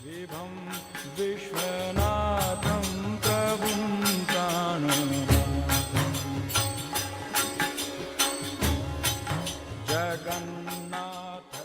विभं विश्वनाथं प्रभुं प्रणमामि Jagannath.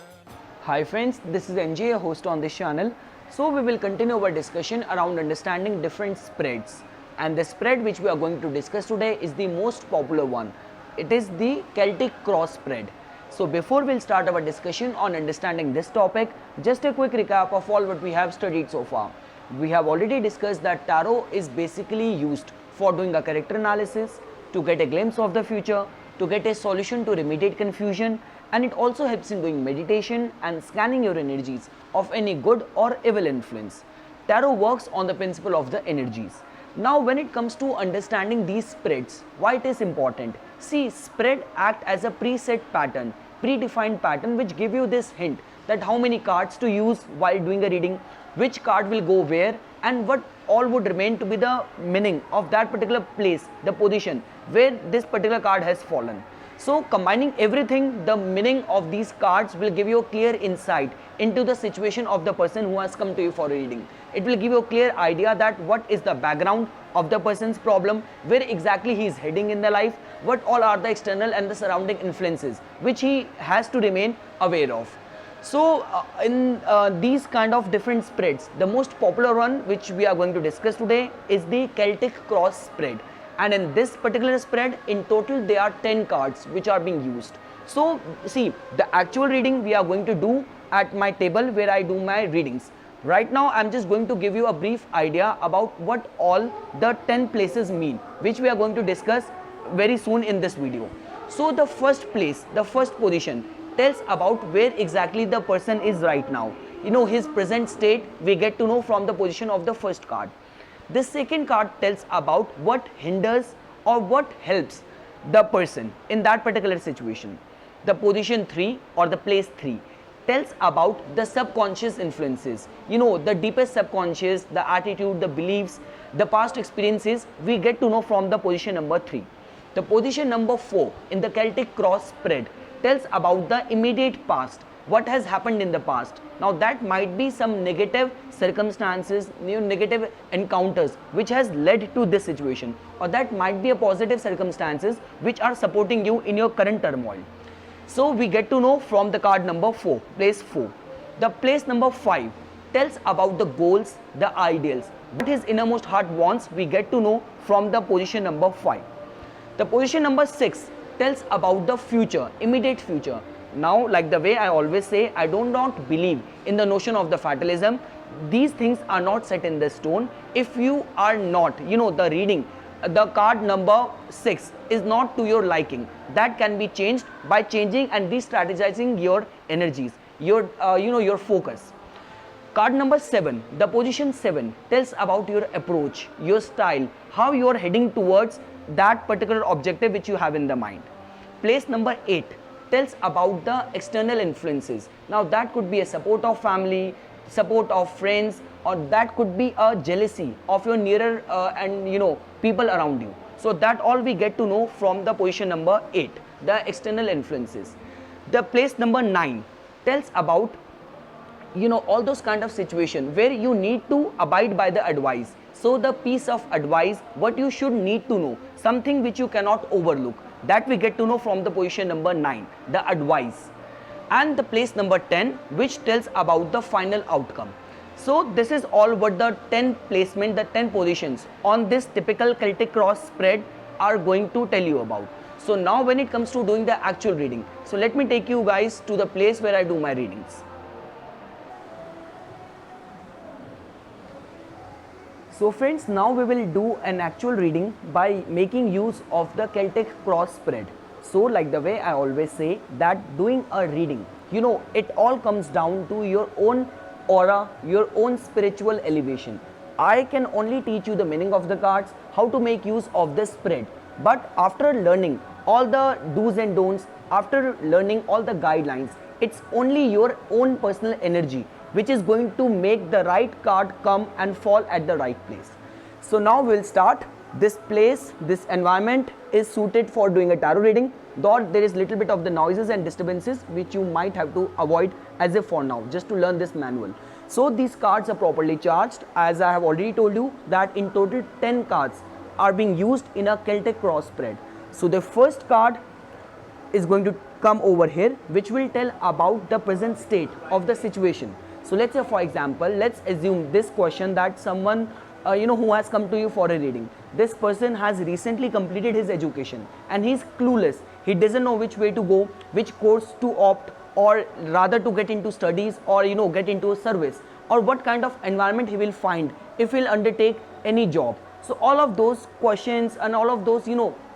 Hi friends, this is NJ, a host on this channel. So we will continue our discussion around understanding different spreads, and the spread which we are going to discuss today is the most popular one. It is the Celtic Cross spread. So before we'll start our discussion on understanding this topic, just a quick recap of all what we have studied so far. We have already discussed that tarot is basically used for doing a character analysis, to get a glimpse of the future, to get a solution to remediate confusion, and it also helps in doing meditation and scanning your energies of any good or evil influence. Tarot works on the principle of the energies. Now when it comes to understanding these spreads, why it is important? See, spread act as a preset pattern, predefined pattern which give you this hint that how many cards to use while doing a reading, which card will go where, and what all would remain to be the meaning of that particular place, the position where this particular card has fallen. So combining everything, the meaning of these cards will give you a clear insight into the situation of the person who has come to you for a reading. It will give you a clear idea that what is the background of the person's problem, where exactly he is heading in the life, what all are the external and the surrounding influences which he has to remain aware of. So in these kind of different spreads, the most popular one which we are going to discuss today is the Celtic Cross spread. And in this particular spread, in total there are 10 cards which are being used. So see, the actual reading we are going to do at my table where I do my readings. Right now I'm just going to give you a brief idea about what all the 10 places mean, which we are going to discuss very soon in this video. So the first place, the first position tells about where exactly the person is right now. You know, his present state we get to know from the position of the first card. The second card tells about what hinders or what helps the person in that particular situation. The position 3 or the place 3 tells about the subconscious influences. You know, the deepest subconscious, the attitude, the beliefs, the past experiences we get to know from the position number 3. The position number 4 in the Celtic Cross spread tells about the immediate past, what has happened in the past. Now that might be some negative circumstances, negative encounters which has led to this situation, or that might be a positive circumstances which are supporting you in your current turmoil. So we get to know from the card number 4, place 4. The place number 5 tells about the goals, the ideals, what his innermost heart wants, we get to know from the position number 5. The position number 6 tells about the future, immediate future. Now, like the way I always say, I do not believe in the notion of the fatalism. These things are not set in the stone. If you are not, the reading, the card number 6 is not to your liking, that can be changed by changing and re-strategizing your energies, your your focus. Card number 7, the position 7 tells about your approach, your style, how you are heading towards that particular objective which you have in the mind. Place number 8 tells about the external influences. Now that could be a support of family, support of friends, or that could be a jealousy of your nearer and people around you. So that all we get to know from the position number 8, the external influences. The place number 9 tells about all those kind of situation where you need to abide by the advice. So the piece of advice, what you should need to know, something which you cannot overlook, that we get to know from the position number 9, the advice. And the place number 10, which tells about the final outcome. So this is all what the 10 placement, the 10 positions on this typical Celtic Cross spread are going to tell you about. So now when it comes to doing the actual reading, so let me take you guys to the place where I do my readings. So friends, now we will do an actual reading by making use of the Celtic Cross spread. So like the way I always say that doing a reading, it all comes down to your own aura, your own spiritual elevation. I can only teach you the meaning of the cards, how to make use of this spread. But after learning all the do's and don'ts, after learning all the guidelines, it's only your own personal energy which is going to make the right card come and fall at the right place. So now we'll start. This place, this environment is suited for doing a tarot reading, though there is little bit of the noises and disturbances which you might have to avoid as if for now, just to learn this manual. So these cards are properly charged. As I have already told you that in total 10 cards are being used in a Celtic Cross spread. So the first card is going to come over here, which will tell about the present state of the situation. So let's say, for example, let's assume this question that someone who has come to you for a reading. This person has recently completed his education and he's clueless. He doesn't know which way to go, which course to opt, or rather to get into studies, or get into a service, or what kind of environment he will find if he'll undertake any job. So all of those questions and all of those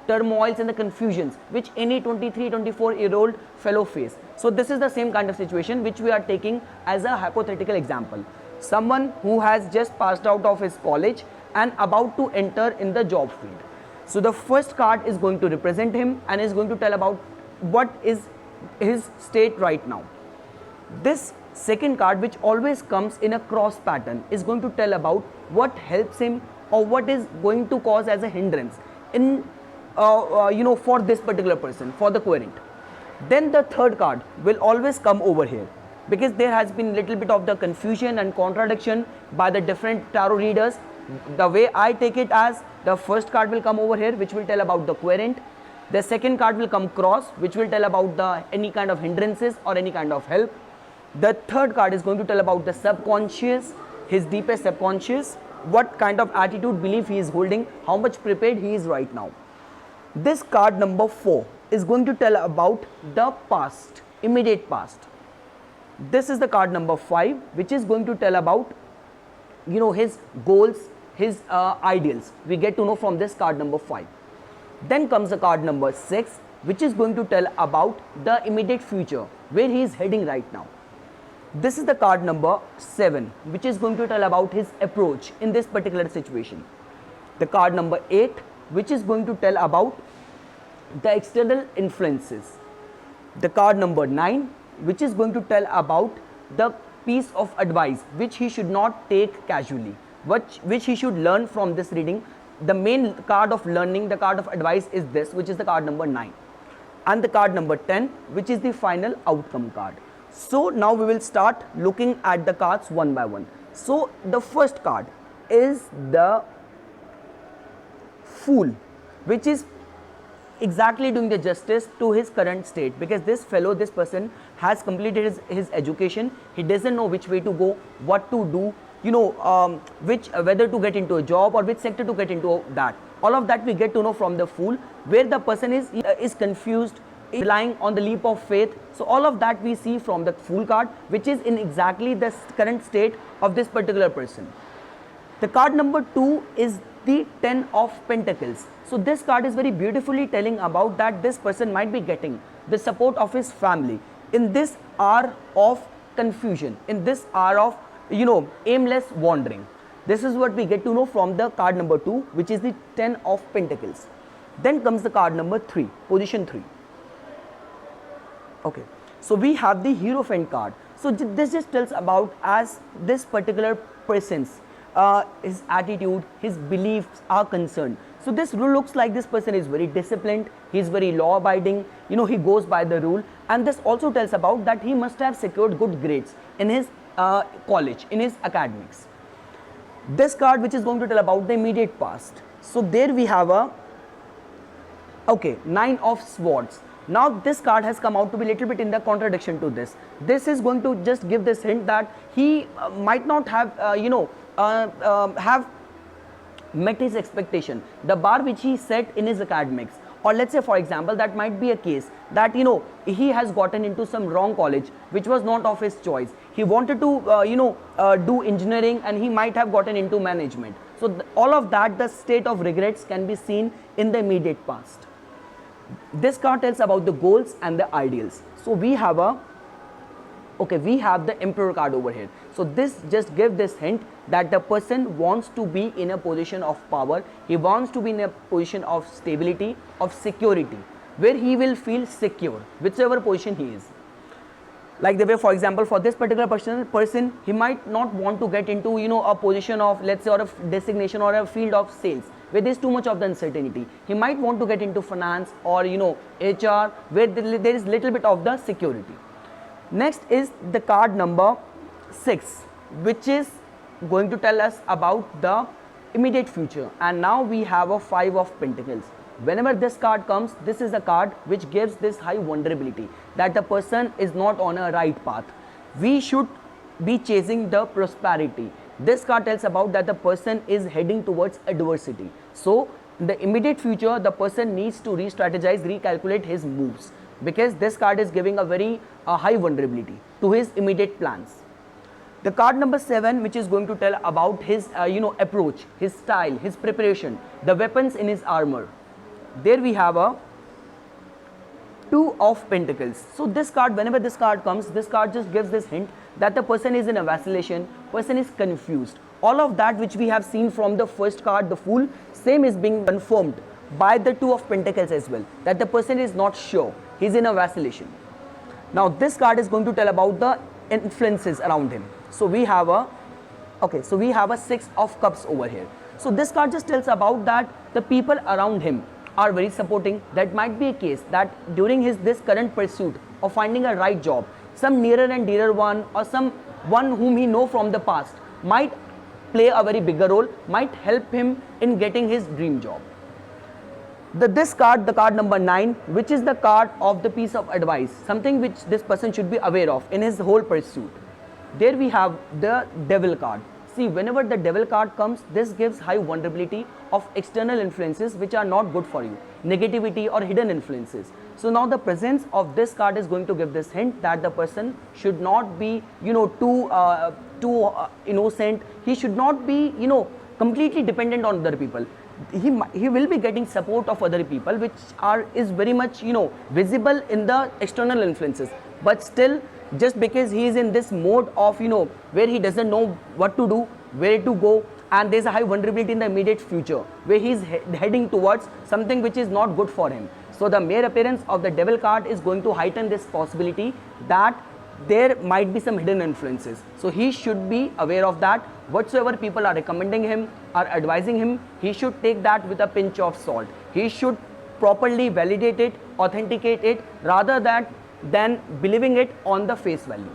turmoils and the confusions which any 23-24-year-old fellow face. So this is the same kind of situation which we are taking as a hypothetical example. Someone who has just passed out of his college and about to enter in the job field. So the first card is going to represent him and is going to tell about what is his state right now. This second card, which always comes in a cross pattern, is going to tell about what helps him or what is going to cause as a hindrance in for this particular person, for the querent. Then the third card will always come over here, because there has been little bit of the confusion and contradiction by the different tarot readers. The way I take it as, the first card will come over here, which will tell about the querent. The second card will come cross, which will tell about any kind of hindrances or any kind of help. The third card is going to tell about the subconscious, his deepest subconscious, what kind of attitude, belief he is holding, how much prepared he is right now. This card number 4 is going to tell about the past, immediate past. This is the card number 5, which is going to tell about his goals, his ideals. We get to know from this card number 5. Then comes the card number 6, which is going to tell about the immediate future, where he is heading right now. This is the card number 7, which is going to tell about his approach in this particular situation. The card number 8, which is going to tell about the external influences. The card number 9, which is going to tell about the piece of advice which he should not take casually, which he should learn from this reading. The main card of learning, the card of advice, is this, which is the card number 9. And the card number 10, which is the final outcome card. So now we will start looking at the cards one by one. So the first card is the Fool, which is exactly doing the justice to his current state, because this person has completed his education. He doesn't know which way to go, what to do, whether to get into a job or which sector to get into that. All of that we get to know from the Fool, where the person is confused, relying on the leap of faith. So all of that we see from the Fool card, which is in exactly the current state of this particular person. The card number 2 is the 10 of Pentacles. So this card is very beautifully telling about that this person might be getting the support of his family in this hour of confusion, in this hour of aimless wandering. This is what we get to know from the card number 2, which is the 10 of Pentacles. Then comes the card number 3, position 3. Okay, so we have the Hierophant card. So this just tells about as this particular person's his attitude, his beliefs are concerned. So this looks like this person is very disciplined, he is very law abiding, he goes by the rule, and this also tells about that he must have secured good grades in his college, in his academics. This card, which is going to tell about the immediate past. So there we have a 9 of Swords. Now this card has come out to be a little bit in the contradiction to this. This is going to just give this hint that he might not have have met his expectation, the bar which he set in his academics. Or let's say, for example, that might be a case that he has gotten into some wrong college which was not of his choice. He wanted to do engineering, and he might have gotten into management. So all of that, the state of regrets, can be seen in the immediate past. This card tells about the goals and the ideals. So we have the Emperor card over here. So this just gives this hint that the person wants to be in a position of power. He wants to be in a position of stability, of security, where he will feel secure, whichever position he is. Like the way, for example, for this particular person, he might not want to get into a position of, let's say, or a designation or a field of sales where there is too much of the uncertainty. He might want to get into finance or HR, where there is little bit of the security. Next is the card number 6, which is going to tell us about the immediate future. And now we have a 5 of Pentacles. Whenever this card comes, this is a card which gives this high vulnerability that the person is not on a right path. We should be chasing the prosperity. This card tells about that the person is heading towards adversity. So in the immediate future, the person needs to re-strategize, recalculate his moves, because this card is giving a very high vulnerability to his immediate plans. The card number 7, which is going to tell about his approach, his style, his preparation, the weapons in his armor. There we have a 2 of Pentacles. So this card, whenever this card comes, this card just gives this hint that the person is in a vacillation, person is confused. All of that which we have seen from the first card, the Fool, same is being confirmed by the 2 of Pentacles as well, that the person is not sure, he's in a vacillation. Now this card is going to tell about the influences around him. So we have a 6 of Cups over here. So this card just tells about that the people around him are very supporting. That might be a case that during this current pursuit of finding a right job, some nearer and dearer one or some one whom he know from the past might play a very bigger role, might help him in getting his dream job. This card, the card number 9, which is the card of the piece of advice, something which this person should be aware of in his whole pursuit. There we have the Devil card. See, whenever the Devil card comes, this gives high vulnerability of external influences which are not good for you, negativity or hidden influences. So now the presence of this card is going to give this hint that the person should not be too innocent. He should not be completely dependent on other people. He will be getting support of other people, which is very much visible in the external influences, but still, just because he is in this mode of where he doesn't know what to do, where to go, and there's a high vulnerability in the immediate future where he's heading towards something which is not good for him. So the mere appearance of the Devil card is going to heighten this possibility that there might be some hidden influences. So he should be aware of that. Whatsoever people are recommending him, are advising him, he should take that with a pinch of salt. He should properly validate it, authenticate it, rather than believing it on the face value.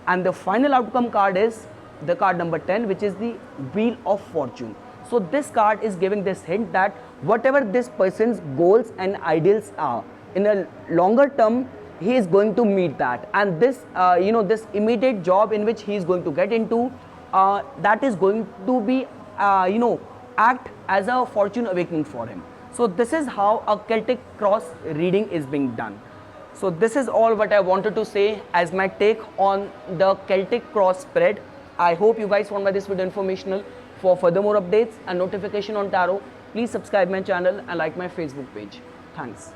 And the final outcome card is the card number 10, which is the Wheel of Fortune. So this card is giving this hint that whatever this person's goals and ideals are, in a longer term, he is going to meet that. And this, this immediate job in which he is going to get into, that is going to be, act as a fortune awakening for him. So this is how a Celtic Cross reading is being done. So this is all what I wanted to say as my take on the Celtic Cross spread. I hope you guys found this video informational. For further more updates and notification on tarot, please subscribe my channel and like my Facebook page. Thanks.